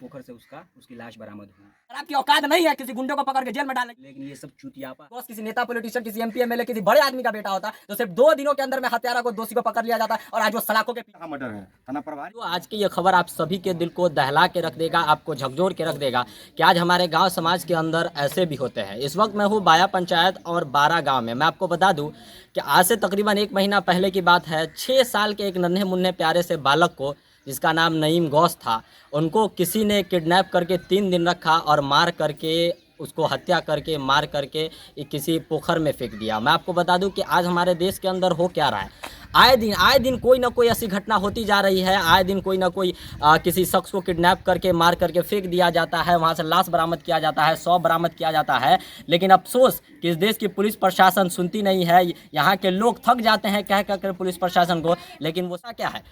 पोखर से उसकी लाश बरामद हुई। आपकी औकात नहीं है किसी गुंडे को पकड़ के जेल में डालने की। लेकिन ये सब चूतियापा बॉस किसी नेता पॉलिटिशियन किसी एमपी एमएलए किसी बड़े आदमी का बेटा होता तो सिर्फ 2 दिनों के अंदर में हत्यारा को दोषी को पकड़ लिया जाता और आज वो सलाखों के पीछे मर्डर है। थाना प्रभारी तो आज की ये खबर आप सभी के दिल को दहला के रख देगा, आपको झकझोर के रख देगा कि आज हमारे गांव समाज के अंदर ऐसे भी होते हैं। इस वक्त मैं हूँ बाया पंचायत और 12 गांव में। मैं आपको बता दूं कि आज से तकरीबन 1 महीना पहले की बात है। 6 साल के एक नन्हे मुन्ने प्यारे से बालक को, जिसका नाम नईम गौस था, उनको किसी ने किडनैप करके 3 दिन रखा और मार करके उसको हत्या करके मार करके किसी पोखर में फेंक दिया। मैं आपको बता दूं कि आज हमारे देश के अंदर हो क्या रहा है। आए दिन कोई ना कोई ऐसी घटना होती जा रही है। आए दिन कोई ना कोई किसी शख्स को किडनैप करके मार करके फेंक दिया जाता है, वहाँ से लाश बरामद किया जाता है, शव बरामद किया जाता है। लेकिन अफसोस कि इस देश की पुलिस प्रशासन सुनती नहीं है। यहाँ के लोग थक जाते हैं कह कर पुलिस प्रशासन को, लेकिन वो क्या है,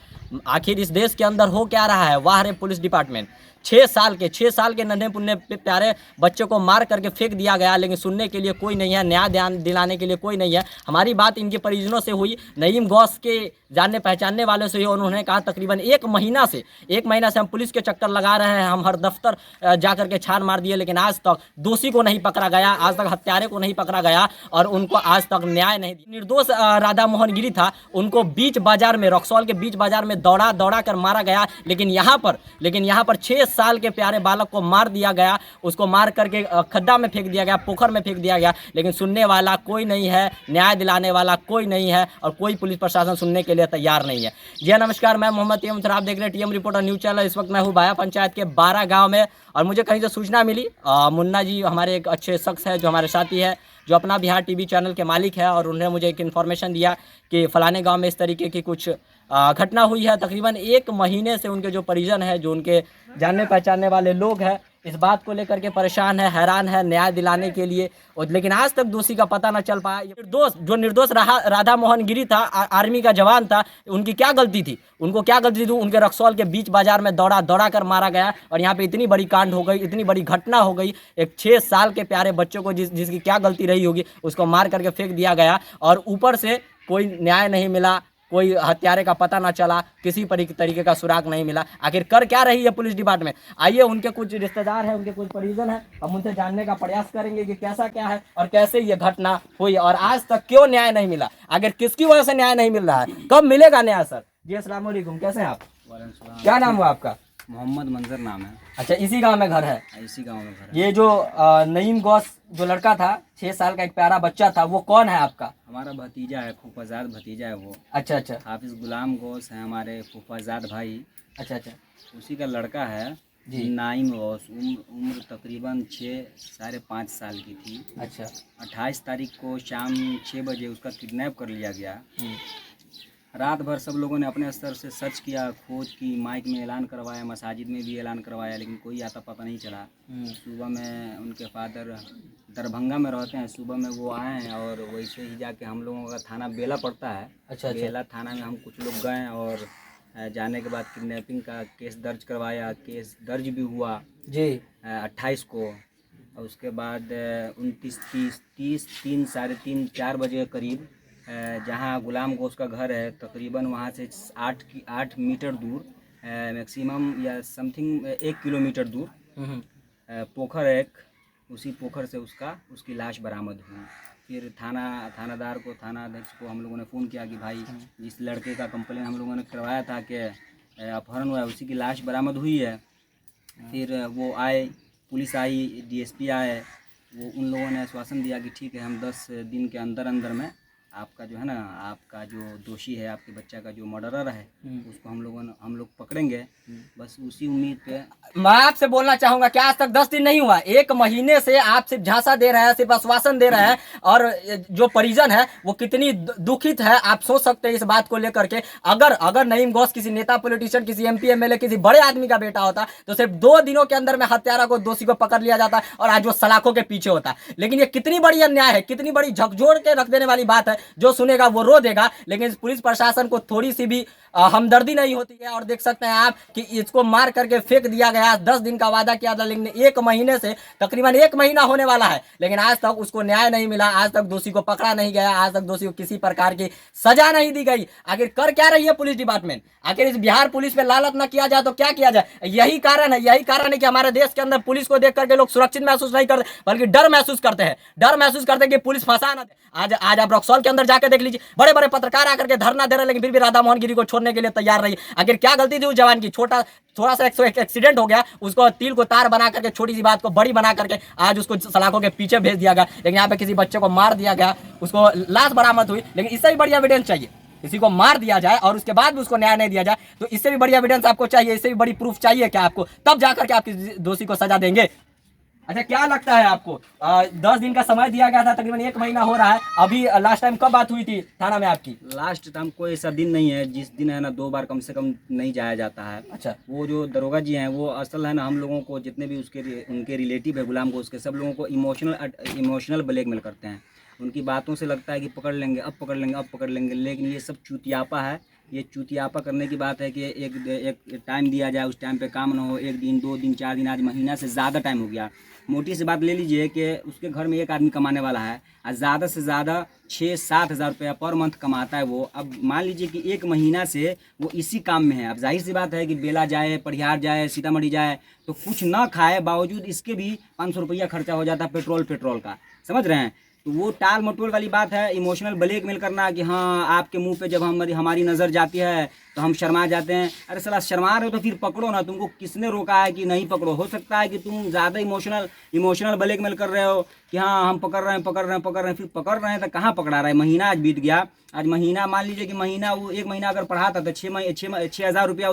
आखिर इस देश के अंदर हो क्या रहा है। वाह रे पुलिस डिपार्टमेंट, 6 साल के नन्हे पुन्ने प्यारे बच्चे को मार करके फेंक दिया गया, लेकिन सुनने के लिए कोई नहीं है, न्याय दिलाने के लिए कोई नहीं है। हमारी बात इनके परिजनों से हुई, नईम गौस के जानने पहचानने वालों से हुई। उन्होंने कहा तकरीबन 1 महीना से हम पुलिस के चक्कर लगा रहे हैं, हम हर दफ्तर जा करके छान मार दिए, लेकिन आज तक दोषी को नहीं पकड़ा गया, आज तक हत्यारे को नहीं पकड़ा गया और उनको आज तक न्याय नहीं दिया। निर्दोष राधा मोहन गिरी था, उनको बीच बाजार में, रक्सौल के बीच बाजार में दौड़ा कर मारा गया। लेकिन यहाँ पर 6 साल के प्यारे बालक को मार दिया गया, उसको मार करके खड्डा में फेंक दिया गया, पोखर में फेंक दिया गया। लेकिन सुनने वाला कोई नहीं है, न्याय दिलाने वाला कोई नहीं है और कोई पुलिस प्रशासन सुनने के लिए तैयार नहीं है। जी नमस्कार, मैं मोहम्मद टीएम, आप देख रहे हैं टीएम रिपोर्टर न्यूज़ चैनल। इस वक्त मैं हूँ बाया पंचायत के 12 गाँव में और मुझे कहीं से सूचना मिली, मुन्ना जी हमारे एक अच्छे शख्स है जो हमारे साथी है, जो अपना बिहार टीवी चैनल के मालिक है, और उन्होंने मुझे एक इन्फॉर्मेशन दिया कि फलाने गांव में इस तरीके की कुछ घटना हुई है। तकरीबन 1 महीने से उनके जो परिजन है, जो उनके जानने पहचानने वाले लोग हैं, इस बात को लेकर के परेशान है, हैरान है न्याय दिलाने के लिए, और लेकिन आज तक दोषी का पता न चल पाया। निर्दोष राधा मोहन गिरी था, आर्मी का जवान था, उनकी क्या गलती थी? उनके रक्सौल के बीच बाजार में दौड़ा कर मारा गया और यहाँ पे इतनी बड़ी कांड हो गई, इतनी बड़ी घटना हो गई। एक 6 साल के प्यारे बच्चों को जिसकी क्या गलती रही होगी, उसको मार करके फेंक दिया गया और ऊपर से कोई न्याय नहीं मिला, कोई हत्यारे का पता ना चला, किसी तरीके का सुराग नहीं मिला। आखिर कर क्या रही है पुलिस डिपार्टमेंट? आइए, उनके कुछ रिश्तेदार हैं, उनके कुछ परिजन हैं, हम उनसे जानने का प्रयास करेंगे कि कैसा क्या है और कैसे ये घटना हुई और आज तक क्यों न्याय नहीं मिला। आखिर किसकी वजह से न्याय नहीं मिल रहा है, कब मिलेगा न्याय? सर जी अस्सलाम वालेकुम, कैसे हैं आप? क्या नाम हुआ आपका? मोहम्मद मंजर नाम है। अच्छा, इसी गांव में घर है? इसी गांव में घर है। ये जो नईम गौस जो लड़का था, 6 साल का एक प्यारा बच्चा था, वो कौन है आपका? हमारा भतीजा है, फूफाजाद भतीजा है वो। अच्छा। हाफिज गुलाम गौस है हमारे फूफाजाद भाई। अच्छा। उसी का लड़का है जी। नाइम गौस। उम्र तकरीबन 6-5.5 साल की थी। अच्छा। 28 तारीख को शाम 6 बजे उसका किडनैप कर लिया गया। रात भर सब लोगों ने अपने स्तर से सर्च किया, खोज की, माइक में ऐलान करवाया, मसाजिद में भी ऐलान करवाया, लेकिन कोई आता पता नहीं चला। सुबह में उनके फादर दरभंगा में रहते हैं, सुबह में वो आए हैं और वैसे ही जाके हम लोगों का थाना बेला पड़ता है। अच्छा। बेला थाना में हम कुछ लोग गए और जाने के बाद किडनैपिंग का केस दर्ज करवाया। केस दर्ज भी हुआ जी 28 को। और उसके बाद 29, 30, 3:30-4 बजे के करीब जहाँ गुलाम गौस का घर है, तकरीबन वहाँ से 8 मीटर दूर, मैक्सिमम या समथिंग 1 किलोमीटर दूर पोखर है। उसी पोखर से उसकी लाश बरामद हुई। फिर थानाध्यक्ष को हम लोगों ने फ़ोन किया कि भाई जिस लड़के का कंप्लेन हम लोगों ने करवाया था कि अपहरण हुआ है, उसी की लाश बरामद हुई है। फिर वो आए, पुलिस आई, डीएसपी आए। वो उन लोगों ने आश्वासन दिया कि ठीक है, हम 10 दिन के अंदर में आपका जो है ना, आपका जो दोषी है, आपके बच्चा का जो मर्डरर है, उसको हम लोग पकड़ेंगे। बस उसी उम्मीद पे मैं आपसे बोलना चाहूंगा कि आज तक 10 दिन नहीं हुआ, 1 महीने से आप सिर्फ झांसा दे रहे हैं, सिर्फ आश्वासन दे रहे हैं और जो परिजन है वो कितनी दुखित है आप सोच सकते हैं इस बात को लेकर के। अगर नईम गौस किसी नेता पॉलिटिशियन किसी एमपी एमएलए किसी बड़े आदमी का बेटा होता तो सिर्फ 2 दिनों के अंदर में हत्यारा को दोषी को पकड़ लिया जाता और आज वो सलाखों के पीछे होता। लेकिन ये कितनी बड़ी अन्याय है, कितनी बड़ी झकझोर के रख देने वाली बात है जो सुनेगा वो रो देगा, लेकिन इस पुलिस प्रशासन को थोड़ी सी भी हमदर्दी नहीं होती है। और देख सकते हैं आप कि इसको मार करके फेंक दिया गया। 10 दिन का वादा किया था, लेकिन 1 महीने से तकरीबन 1 महीना होने वाला है, लेकिन आज तक उसको न्याय नहीं मिला, आज तक दोषी को पकड़ा नहीं गया, आज तक दोषी को किसी प्रकार की सजा नहीं दी गई। आखिर कर क्या रही है पुलिस डिपार्टमेंट? आखिर इस बिहार पुलिस पे लालच न किया जाए तो क्या किया जाए? यही कारण है कि हमारे देश के अंदर पुलिस को देख करके लोग सुरक्षित महसूस नहीं करते, बल्कि डर महसूस करते हैं। डर महसूस करते हैं कि पुलिस फंसा ना दे। आज आप रक्सौल के अंदर जाकर देख लीजिए, बड़े बड़े पत्रकार आकर के धरना दे रहे, लेकिन फिर भी राधा मोहन गिरी को छोड़ने के लिए तैयार रही। आखिर क्या गलती थी उस जवान की? थोड़ा सा एक्सीडेंट हो गया, उसको तिल को तार बना करके, छोटी सी बात को बड़ी बना करके आज उसको सलाखों के पीछे भेज दिया गया। लेकिन यहाँ पे किसी बच्चे को मार दिया गया, उसको लाश बरामद हुई, लेकिन इससे भी बड़ी एविडेंस चाहिए। किसी को मार दिया जाए और उसके बाद भी उसको न्याय नहीं दिया जाए, तो इससे भी बड़ी एविडेंस आपको चाहिए, इससे भी बड़ी प्रूफ चाहिए क्या आपको? तब जाकर के आप किसी दोषी को सजा देंगे। अच्छा, क्या लगता है आपको? 10 दिन का समय दिया गया था, तकरीबन 1 महीना हो रहा है। अभी लास्ट टाइम कब बात हुई थी थाना में आपकी? लास्ट टाइम कोई ऐसा दिन नहीं है जिस दिन है ना 2 बार कम से कम नहीं जाया जाता है। अच्छा, वो जो दरोगा जी हैं वो असल है ना हम लोगों को, जितने भी उनके रिलेटिव है गुलाम घोष के, सब लोगों को इमोशनल ब्लैकमेल करते हैं। उनकी बातों से लगता है कि पकड़ लेंगे, अब पकड़ लेंगे, अब पकड़ लेंगे, लेकिन ये सब चूतियापा है। ये चूतियापा करने की बात है कि एक टाइम दिया जाए, उस टाइम पे काम ना हो। 1 दिन 2 दिन 4 दिन, आज महीना से ज़्यादा टाइम हो गया। मोटी सी बात ले लीजिए कि उसके घर में एक आदमी कमाने वाला है और ज़्यादा से ज़्यादा 6-7 हज़ार रुपया पर मंथ कमाता है वो। अब मान लीजिए कि 1 महीना से वो इसी काम में है। अब जाहिर सी बात है कि बेला जाए, परिहार जाए, सीतामढ़ी जाए, तो कुछ ना खाए बावजूद इसके भी 500 रुपया खर्चा हो जाता है पेट्रोल का। समझ रहे हैं? तो वो टाल मटोल वाली बात है, इमोशनल ब्लैकमेल करना कि हाँ आपके मुंह पे जब हमारी नज़र जाती है तो हम शर्मा जाते हैं। अरे साला शर्मा रहे हो तो फिर पकड़ो ना। तुमको किसने रोका है कि नहीं पकड़ो? हो सकता है कि तुम ज़्यादा इमोशनल ब्लैकमेल कर रहे हो कि हाँ हम पकड़ रहे हैं, फिर पकड़ रहे हैं तो कहाँ पकड़ा रहा है? महीना आज बीत गया। आज महीना, मान लीजिए कि महीना, वो 1 महीना अगर पढ़ाता तो 6 हज़ार रुपया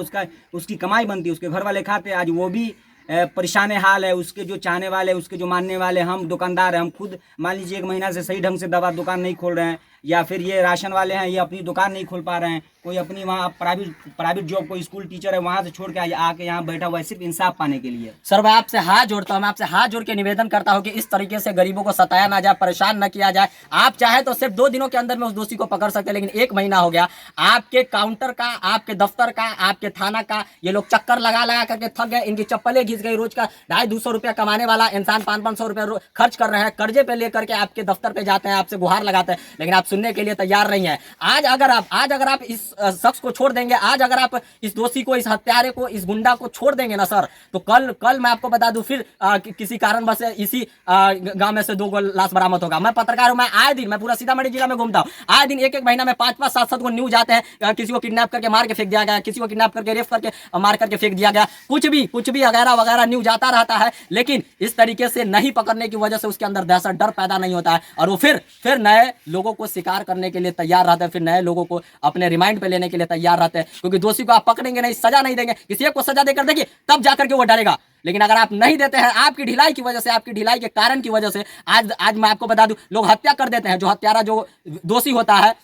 उसकी कमाई बनती, उसके घर वाले खाते। आज वो भी परेशान हाल है। उसके जो चाहने वाले, उसके जो मानने वाले, हम दुकानदार हैं, हम खुद मान लीजिए 1 महीना से सही ढंग से दवा दुकान नहीं खोल रहे हैं, या फिर ये राशन वाले हैं, ये अपनी दुकान नहीं खोल पा रहे हैं। कोई अपनी वहाँ प्राइवेट जॉब, कोई स्कूल टीचर है वहाँ से छोड़ के आके यहाँ बैठा हुआ है सिर्फ इंसाफ पाने के लिए। सर मैं आपसे हाथ जोड़ता हूँ, मैं आपसे हाथ जोड़ के निवेदन करता हूँ कि इस तरीके से गरीबों को सताया ना जाए, परेशान न किया जाए। आप चाहे तो सिर्फ 2 दिनों के अंदर में उस दोषी को पकड़ सकते हैं, लेकिन 1 महीना हो गया। आपके काउंटर का, आपके दफ्तर का, आपके थाना का ये लोग चक्कर लगा करके थक गए। इनकी चप्पलें घिस गई। रोज का 250-200 रुपया कमाने वाला इंसान 500-500 रुपया खर्च कर रहे हैं, कर्जे पे लेकर के आपके दफ्तर पे जाते हैं, आपसे गुहार लगाते हैं, लेकिन आप सुनने के लिए तैयार नहीं है। आज अगर आप इस शख्स को छोड़ देंगे, आज अगर आप इस दोषी को, इस हत्यारे को, इस गुंडा को छोड़ देंगे ना सर, तो कल मैं आपको बता दूं फिर किसी कारणवश इसी गांव में से 2 लाश बरामद होगा। मैं पत्रकार हूं, मैं आए दिन, मैं पूरा सीतामढ़ी जिला में घूमता हूं, आए दिन 1-1 महीना में 5-5, 7-7 को न्यूज आते हैं। किसी को किडनैप करके मार के फेंक दिया गया, किसी को किडनैप करके रेप करके मार करके फेंक दिया गया, कुछ भी वगैरह न्यूज आता रहता है। लेकिन इस तरीके से नहीं पकड़ने की वजह से उसके अंदर दहशत, डर पैदा नहीं होता है, और वो फिर नए लोगों को शिकार करने के लिए तैयार रहते हैं, फिर नए लोगों को अपने रिमाइंड पे लेने के लिए तैयार रहते हैं। क्योंकि दोषी को आप पकड़ेंगे नहीं, सजा नहीं देंगे, किसी एक को सजा देकर देखिए, तब जाकर के वो डरेगा। लेकिन अगर आप नहीं देते हैं, आपकी ढिलाई की वजह से, आपकी ढिलाई के कारण की वजह से आज मैं आपको बता दूं, लोग हत्या कर देते हैं। जो हत्यारा, जो दोषी होता है,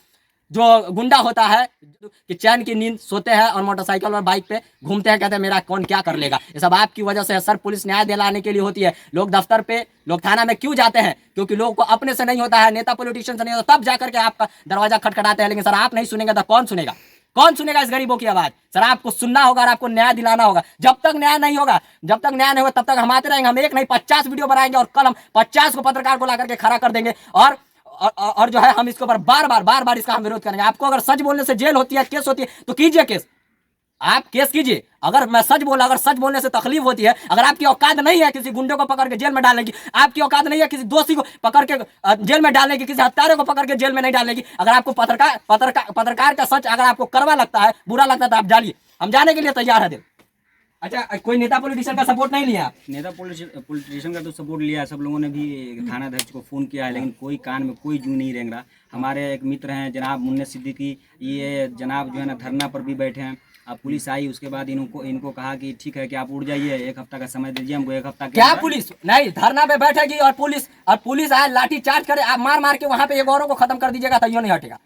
जो गुंडा होता है, कि चैन की नींद सोते हैं और मोटरसाइकिल और बाइक पे घूमते हैं, कहते हैं मेरा कौन क्या कर लेगा। ये सब आपकी वजह से है सर। पुलिस न्याय दिलाने के लिए होती है। लोग दफ्तर पे, लोग थाना में क्यों जाते हैं? क्योंकि लोगों को अपने से नहीं होता है, नेता पॉलिटिशियन से नहीं होता, तब जाकर के आपका दरवाजा खटखटाते हैं। लेकिन सर आप नहीं सुनेंगे तो कौन सुनेगा? कौन सुनेगा इस गरीबों की आवाज? सर आपको सुनना होगा और आपको न्याय दिलाना होगा। जब तक न्याय नहीं होगा, तब तक हम आते रहेंगे। हम 1 नहीं 50 वीडियो बनाएंगे और कल हम 50 को पत्रकार को ला करके खड़ा कर देंगे, और जो है हम इसके ऊपर बार बार इसका हम विरोध करेंगे। आपको अगर सच बोलने से जेल होती है, केस होती है, तो कीजिए केस, आप केस कीजिए। अगर मैं सच बोला, अगर सच बोलने से तकलीफ होती है, अगर आपकी औकात नहीं है किसी गुंडे को पकड़ के जेल में डालने की, आपकी औकात नहीं है किसी दोषी को पकड़ के जेल में डालने की, किसी हत्यारे को पकड़ के जेल में नहीं डालने की, अगर आपको पत्रकार का सच अगर आपको कड़वा लगता है, बुरा लगता है, तो आप डालिए, हम जाने के लिए तैयार है दिल। अच्छा, कोई नेता पॉलिटिशियन का सपोर्ट नहीं लिया? नेता पॉलिटिशियन का तो सपोर्ट लिया, सब लोगों ने भी थाना अध्यक्ष को फ़ोन किया है, लेकिन कोई कान में कोई जू नहीं रेंग रहा। हमारे एक मित्र हैं जनाब मुन्ने सिद्दीकी, ये जनाब जो है ना धरना पर भी बैठे हैं। अब पुलिस आई, उसके बाद इनको कहा कि ठीक है कि आप उड़ जाइए, 1 हफ्ता का समय दीजिए हमको। 1 हफ्ता क्या पुलिस नहीं धरना पे बैठेगी? और पुलिस आए, लाठी चार्ज करे, आप मार के वहां पे एक औरों को खत्म कर दीजिएगा तो यो नहीं हटेगा।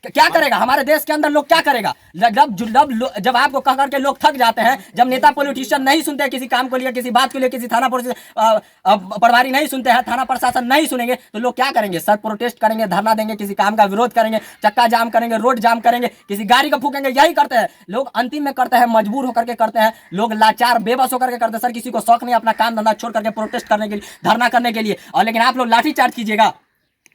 क्या करेगा हमारे देश के अंदर? लोग क्या करेगा? जब आपको कह करके लोग थक जाते हैं, जब नेता पॉलिटिशियन नहीं सुनते हैं किसी काम को लिए, किसी बात के लिए, किसी थाना प्रभारी नहीं सुनते हैं, थाना प्रशासन नहीं सुनेंगे, तो लोग क्या करेंगे? सर प्रोटेस्ट करेंगे, धरना देंगे, किसी काम का विरोध करेंगे, चक्का जाम करेंगे, रोड जाम करेंगे, किसी गाड़ी को फूकेंगे। यही करते हैं लोग, अंतिम में करते हैं, मजबूर होकर के करते हैं लोग, लाचार बेबस होकर के करते हैं। सर किसी को शौक नहीं अपना काम धंधा छोड़ करके प्रोटेस्ट करने के लिए, धरना करने के लिए, और लेकिन आप लोग लाठीचार्ज कीजिएगा।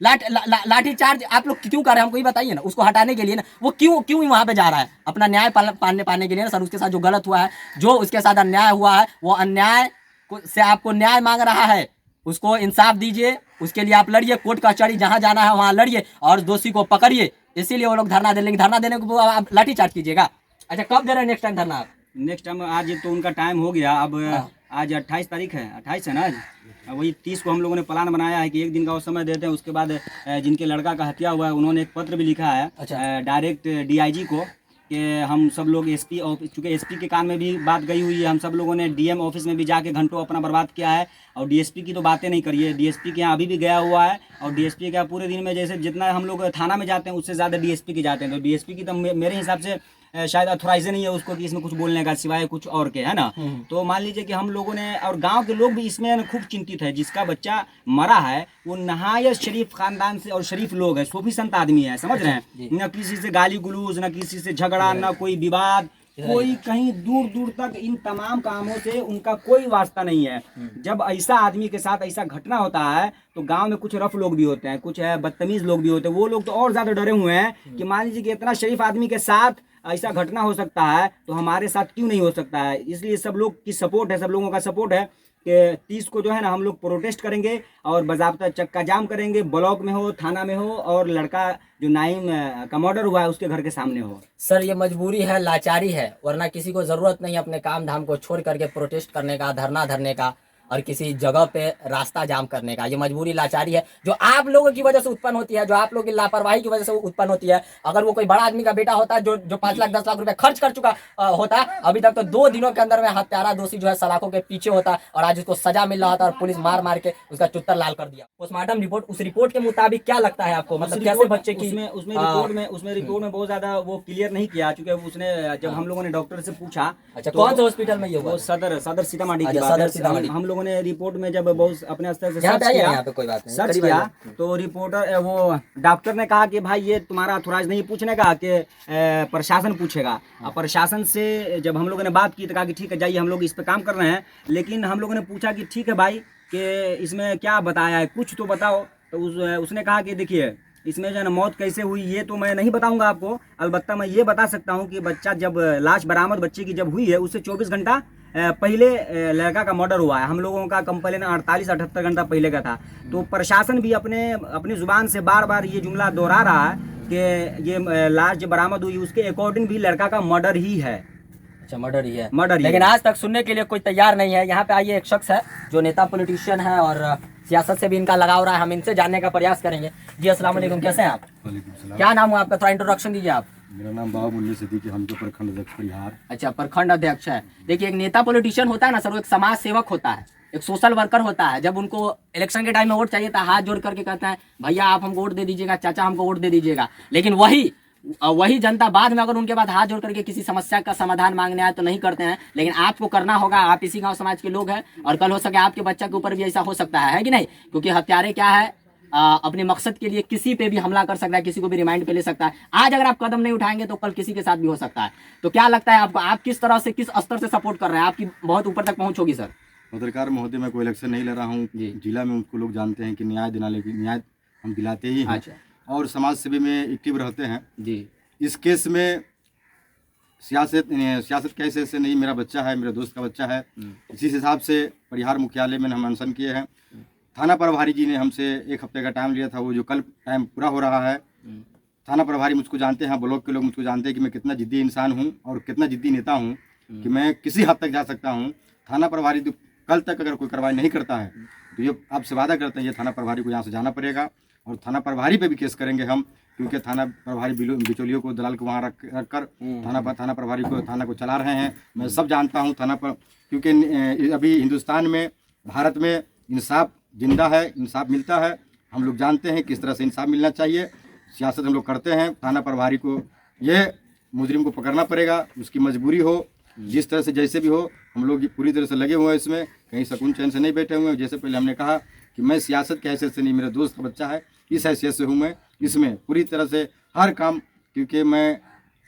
लाठी चार्ज आप लोग क्यों कर रहे हैं? हमको ये बताइए ना। उसको हटाने के लिए ना, वो क्यों वहां पे जा रहा है? अपना न्याय पाने के लिए ना सर। उसके साथ जो गलत हुआ है, जो उसके साथ अन्याय हुआ है, वो अन्याय से आपको न्याय मांग रहा है, उसको इंसाफ दीजिए। उसके लिए आप लड़िए, कोर्ट कचहरी जहां जाना है वहां लड़िए और दोषी को पकड़िए। इसीलिए वो लोग धरना दे लेंगे। धरना देने को आप लाठी चार्ज कीजिएगा। अच्छा, कब दे रहे हैं नेक्स्ट टाइम धरना आप? नेक्स्ट टाइम आज तो उनका टाइम हो गया। अब आज 28 तारीख है, 28 है ना आज। वही 30 को हम लोगों ने प्लान बनाया है कि एक दिन का वो समय देते हैं। उसके बाद जिनके लड़का का हत्या हुआ है, उन्होंने एक पत्र भी लिखा है डायरेक्ट डीआईजी को कि हम सब लोग एसपी ऑफिस, चूँकि एसपी के कान में भी बात गई हुई है, हम सब लोगों ने डीएम ऑफिस में भी जाके घंटों अपना बर्बाद किया है। और डीएसपी की तो बातें नहीं करिए, डीएसपी के यहाँ अभी भी गया हुआ है। और डीएसपी के यहाँ पूरे दिन में जैसे जितना हम लोग थाना में जाते हैं उससे ज़्यादा डीएसपी के जाते हैं। तो डीएसपी की तो मेरे हिसाब से शायद अथोराइज नहीं है उसको कि इसमें कुछ बोलने का, सिवाय कुछ और के, है ना। तो मान लीजिए कि हम लोगों ने, और गांव के लोग भी इसमें खूब चिंतित है। जिसका बच्चा मरा है वो नहायत शरीफ खानदान से और शरीफ लोग है, सूफी संत आदमी है, समझ रहे हैं। न किसी से गाली गुलूज, न किसी से झगड़ा, न कोई विवाद, कोई कहीं दूर दूर तक इन तमाम कामों से उनका कोई वास्ता नहीं है। जब ऐसा आदमी के साथ ऐसा घटना होता है तो गांव में कुछ रफ लोग भी होते हैं, कुछ है बदतमीज लोग भी होते हैं। वो लोग तो और ज्यादा डरे हुए हैं कि मान लीजिए कि इतना शरीफ आदमी के साथ ऐसा घटना हो सकता है तो हमारे साथ क्यों नहीं हो सकता है। इसलिए सब लोग की सपोर्ट है, सब लोगों का सपोर्ट है कि 30 को जो है ना हम लोग प्रोटेस्ट करेंगे और बाज़ाब्ता चक्का जाम करेंगे, ब्लॉक में हो, थाना में हो, और लड़का जो नाइम का मर्डर हुआ है उसके घर के सामने हो। सर ये मजबूरी है, लाचारी है, वरना किसी को ज़रूरत नहीं है अपने काम धाम को छोड़ करके प्रोटेस्ट करने का, धरना धरने का और किसी जगह पे रास्ता जाम करने का। ये मजबूरी, लाचारी है जो आप लोगों की वजह से उत्पन्न होती है, जो आप लोगों की लापरवाही की वजह से उत्पन्न होती है। अगर वो कोई बड़ा आदमी का बेटा होता जो 5 लाख 10 लाख रुपए खर्च कर चुका होता, अभी तक तो 2 दिनों के अंदर में हत्यारा दोषी जो है सलाखों के पीछे होता और आज उसको सजा मिल रहा था और पुलिस मार मार के उसका चुत्तर लाल कर दिया। पोस्टमार्टम रिपोर्ट, उस रिपोर्ट के मुताबिक क्या लगता है आपको, मतलब कैसे बच्चे की उसमें रिपोर्ट में बहुत ज्यादा वो क्लियर नहीं किया, चूंकि उसने जब हम लोगों ने डॉक्टर से पूछा। अच्छा, कौन से हॉस्पिटल में ये हुआ? सदर सीतामढ़ी की बात है। हम लोगों ने रिपोर्ट में जब बहुत अपने स्तर से सर्च किया तो रिपोर्टर वो डॉक्टर ने कहा कि भाई ये तुम्हारा अथोराइज नहीं पूछने का, कि प्रशासन पूछेगा। और प्रशासन से जब हम लोगों ने बात की तो कहा कि ठीक है जाइए, हम लोग इस पे काम कर रहे हैं। लेकिन हम लोगों ने पूछा कि ठीक है भाई कि इसमें क्या बताया है, कुछ तो बताओ। तो उसने कहा कि देखिए इसमें जो है ना मौत कैसे हुई ये तो मैं नहीं बताऊंगा आपको, अलबत्ता मैं ये बता सकता हूँ कि बच्चा जब लाश बरामद बच्चे की जब हुई है उससे 24 घंटा पहले लड़का का मर्डर हुआ है। हम लोगों का कंप्लेन 48-78 घंटा पहले का था। तो प्रशासन भी अपनी जुबान से बार बार ये जुमला दोहरा रहा है कि ये लाश जो बरामद हुई उसके अकॉर्डिंग भी लड़का का मर्डर ही है। अच्छा, मर्डर ही है, मर्डर। लेकिन आज तक सुनने के लिए कोई तैयार नहीं है। यहाँ पे आइए, एक शख्स है जो नेता पॉलिटिशियन है और सियासत से भी इनका लगाव रहा है, हम इनसे जानने का प्रयास करेंगे। जी अस्सलाम वालेकुम, कैसे हैं आप? क्या नाम हुआ आपका? थोड़ा इंट्रोडक्शन दीजिए आप। मेरा नाम बाबा सिद्दीकी, हम तो प्रखंड अध्यक्ष परिहार। अच्छा, प्रखंड अध्यक्ष है। देखिए, एक नेता पॉलिटिशियन होता है ना सर, वो एक समाज सेवक होता है, एक सोशल वर्कर होता है। जब उनको इलेक्शन के टाइम में वोट चाहिए था, हाथ जोड़ करके कहता है भैया आप हमको वोट दे दीजिएगा, चाचा हमको वोट दे दीजिएगा। लेकिन वही जनता बाद में अगर उनके बाद हाथ जोड़ करके किसी समस्या का समाधान मांगने आए तो नहीं करते हैं। लेकिन आपको करना होगा, आप इसी गांव समाज के लोग हैं और कल हो सके आपके बच्चा के ऊपर भी ऐसा हो सकता है कि नहीं? क्योंकि हत्यारे क्या है, अपने मकसद के लिए किसी पे भी हमला कर सकता है, किसी को भी रिमाइंड पे ले सकता है। आज अगर आप कदम नहीं उठाएंगे तो कल किसी के साथ भी हो सकता है। तो क्या लगता है आपको, आप किस तरह से, किस स्तर से सपोर्ट कर रहे हैं? आपकी बहुत ऊपर तक पहुंच होगी सर। पत्रकार महोदय, मैं कोई इलेक्शन नहीं लड़ रहा हूँ। जिला में उनको लोग जानते हैं कि न्याय हम दिलाते ही हैं। और समाज सेवी में एक्टिव रहते हैं जी। इस केस में सियासत कैसे से नहीं, मेरा बच्चा है, मेरे दोस्त का बच्चा है। इसी हिसाब से परिहार मुख्यालय में हम अनशन किए हैं। थाना प्रभारी जी ने हमसे 1 हफ्ते का टाइम लिया था, वो जो कल टाइम पूरा हो रहा है। थाना प्रभारी मुझको जानते हैं, ब्लॉक के लोग मुझको जानते हैं कि मैं कितना जिद्दी इंसान हूँ और कितना जिद्दी नेता हूँ कि मैं किसी हद तक जा सकता हूँ। थाना प्रभारी तो कल तक अगर कोई कार्रवाई नहीं करता है तो ये आपसे वादा करते हैं, ये थाना प्रभारी को यहाँ से जाना पड़ेगा और थाना प्रभारी पे भी केस करेंगे हम, क्योंकि थाना प्रभारी बिचौलियों को, दलाल को वहाँ रख कर थाना प्रभारी को, थाना को चला रहे हैं। मैं सब जानता हूँ थाना पर, क्योंकि अभी हिंदुस्तान में, भारत में इंसाफ जिंदा है, इंसाफ मिलता है। हम लोग जानते हैं किस तरह से इंसाफ मिलना चाहिए। सियासत हम लोग करते हैं। थाना प्रभारी को ये मुजरिम को पकड़ना पड़ेगा, उसकी मजबूरी हो, जिस तरह से जैसे भी हो, हम लोग पूरी तरह से लगे हुए हैं इसमें, कहीं सुकून चैन से नहीं बैठे हुए हैं। जैसे पहले हमने कहा कि मैं सियासत की हैसियत से नहीं, मेरा दोस्त का बच्चा है, इस हैसियत से हूँ मैं इसमें पूरी तरह से हर काम, क्योंकि मैं,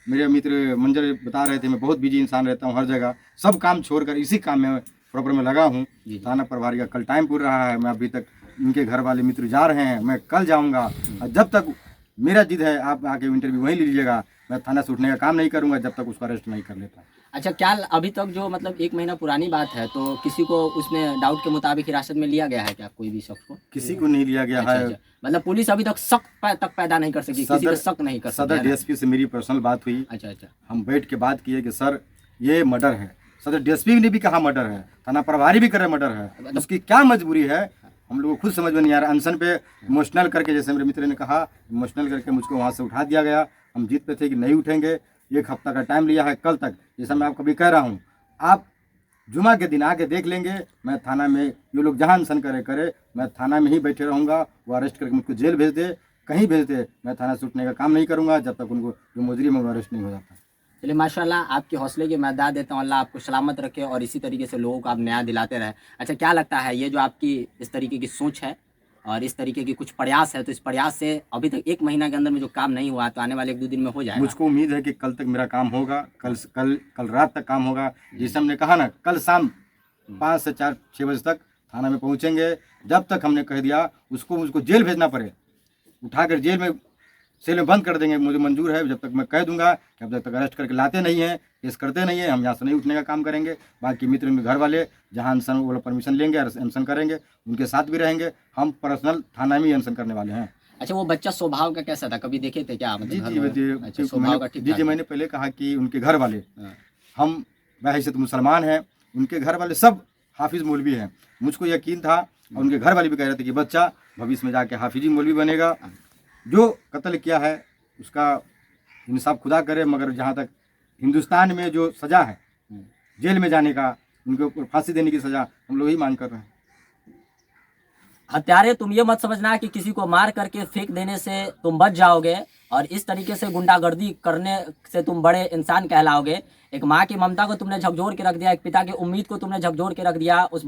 मेरे मित्र मंजर बता रहे थे, मैं बहुत बिजी इंसान रहता हूँ, हर जगह सब काम छोड़कर इसी काम में प्रॉपर में लगा हूँ। थाना प्रभारी का कल टाइम पूरा रहा है, मैं अभी तक इनके घर वाले मित्र जा रहे हैं, मैं कल जाऊँगा। और जब तक मेरा जिद है, आप आके इंटरव्यू वहीं लीजिएगा, मैं थाना से उठने का काम नहीं करूँगा जब तक उसको अरेस्ट नहीं कर लेता। अच्छा, क्या अभी तक जो मतलब 1 महीना पुरानी बात है, तो किसी को उसमें डाउट के मुताबिक हिरासत में लिया गया है क्या, कोई भी शख्स को? किसी को नहीं लिया गया है। अच्छा। मतलब पुलिस अभी तक शक तक पैदा नहीं कर सकी, किसी पे शक नहीं कर सकी। सदर डीएसपी से मेरी पर्सनल बात हुई। अच्छा। हम बैठ के बात किए कि सर ये मर्डर है। सदर डीएसपी ने भी कहा मर्डर है, थाना प्रभारी भी करे मर्डर है, उसकी क्या मजबूरी है हम लोगों को खुद समझ में नहीं आ रहा। अनशन पे इमोशनल करके, जैसे मेरे मित्र ने कहा, इमोशनल करके मुझको वहाँ से उठा दिया गया। हम जीत पे थे कि नहीं उठेंगे, 1 हफ्ता का टाइम लिया है, कल तक। जैसा मैं आपको भी कह रहा हूँ, आप जुमा के दिन आके देख लेंगे, मैं थाना में, ये लोग जहाँ अनशन करे, मैं थाना में ही बैठे रहूँगा। वो अरेस्ट करके मुझको जेल भेज दे, कहीं भेज दे, मैं थाना से उठने का काम नहीं करूँगा जब तक उनको जो मुजरिम है वो अरेस्ट नहीं हो जाता। चलिए माशाल्लाह, आपके हौसले की मैं दाद देता हूँ, अल्लाह आपको सलामत रखे और इसी तरीके से लोगों को आप न्याय दिलाते रहे। अच्छा, क्या लगता है ये जो आपकी इस तरीके की सोच है और इस तरीके की कुछ प्रयास है, तो इस प्रयास से अभी तक 1 महीना के अंदर में जो काम नहीं हुआ, तो आने वाले 1-2 दिन में हो जाएगा? मुझको उम्मीद है कि कल तक मेरा काम होगा, कल रात तक काम होगा। जैसे हमने कहा ना, कल शाम 5 से 4-6 बजे तक थाना में पहुंचेंगे। जब तक हमने कह दिया उसको जेल भेजना पड़े, उठाकर जेल में सेल में बंद कर देंगे, मुझे मंजूर है। जब तक मैं कह दूंगा कि अब तक अरेस्ट करके लाते नहीं हैं, केस करते नहीं हैं, हम यहाँ से नहीं उठने का काम करेंगे। बाकी मित्र उनके घर वाले जहाँ अनशन वो परमिशन लेंगे, अनशन करेंगे, उनके साथ भी रहेंगे। हम पर्सनल थाना में ही अनशन करने वाले हैं। अच्छा, वो बच्चा स्वभाव का कैसा था, कभी देखे थे क्या? जी, स्वभाव का ठीक जी, मैंने पहले कहा कि उनके घर वाले, हम वैसे तो मुसलमान हैं, उनके घर वाले सब हाफिज मौलवी हैं। मुझको यकीन था, और उनके घर वाले भी कह रहे थे कि बच्चा भविष्य में जाके हाफिजी मौलवी बनेगा। जो कत्ल किया है उसका इंसाफ खुदा करे, मगर जहाँ तक हिंदुस्तान में जो सज़ा है जेल में जाने का, उनके ऊपर फांसी देने की सज़ा, हम लोग ही मांग कर रहे हैं। हत्यारे, तुम ये मत समझना कि किसी को मार करके फेंक देने से तुम बच जाओगे और इस तरीके से गुंडागर्दी करने से तुम बड़े इंसान कहलाओगे। एक माँ की ममता को तुमने झकझोर के रख दिया, एक पिता की उम्मीद को तुमने झकझोर के रख दिया। उस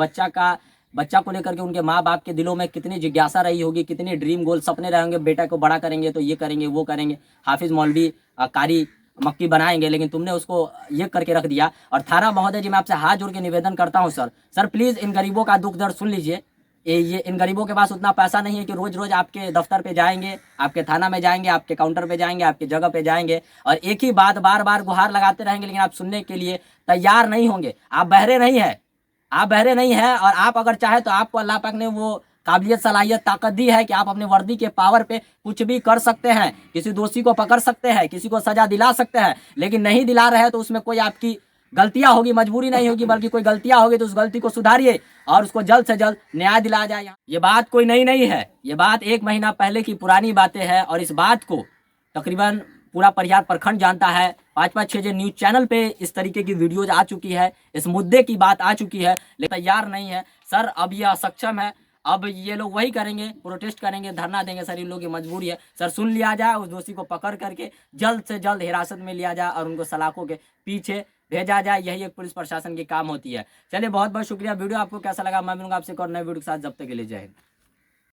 बच्चा को लेकर के उनके माँ बाप के दिलों में कितनी जिज्ञासा रही होगी, कितनी ड्रीम गोल सपने रहेंगे, बेटा को बड़ा करेंगे तो ये करेंगे, वो करेंगे, हाफिज मौलवी कारी मक्की बनाएंगे, लेकिन तुमने उसको ये करके रख दिया। और थाना महोदय जी, मैं आपसे हाथ जोड़ के निवेदन करता हूँ सर प्लीज़ इन गरीबों का दुख दर्द सुन लीजिए। ये इन गरीबों के पास उतना पैसा नहीं है कि रोज़ रोज़ आपके दफ्तर पे जाएंगे, आपके थाना में जाएंगे, आपके काउंटर पे जाएंगे, आपके जगह पे जाएंगे और एक ही बात बार बार गुहार लगाते रहेंगे, लेकिन आप सुनने के लिए तैयार नहीं होंगे। आप बहरे नहीं हैं और आप अगर चाहे तो आपको अल्लाह पाक ने वो काबिलियत, सलाहियत, ताकत दी है कि आप अपने वर्दी के पावर पे कुछ भी कर सकते हैं, किसी दोषी को पकड़ सकते हैं, किसी को सजा दिला सकते हैं। लेकिन नहीं दिला रहे तो उसमें कोई आपकी गलतियां होगी, मजबूरी नहीं होगी, बल्कि कोई गलतियां होगी तो उस गलती को सुधारिए और उसको जल्द से जल्द न्याय दिलाया जाए। ये बात कोई नई नहीं है, ये बात 1 महीना पहले की पुरानी बातें हैं और इस बात को तकरीबन पूरा परिहार प्रखंड जानता है। 5-5-6 न्यूज़ चैनल पे इस तरीके की वीडियोज आ चुकी है, इस मुद्दे की बात आ चुकी है, लेकिन तैयार नहीं है सर। अब ये असक्षम है, अब ये लोग वही करेंगे, प्रोटेस्ट करेंगे, धरना देंगे। सर इन लोगों की मजबूरी है, सर सुन लिया जाए, उस दोषी को पकड़ करके जल्द से जल्द हिरासत में लिया जाए और उनको सलाखों के पीछे भेजा जाए। यही एक पुलिस प्रशासन की काम होती है। चलिए, बहुत बहुत शुक्रिया। वीडियो आपको कैसा लगा मैं मिलूंगा आपसे एक और नए वीडियो के साथ। जब तक के लिए जय हिंद।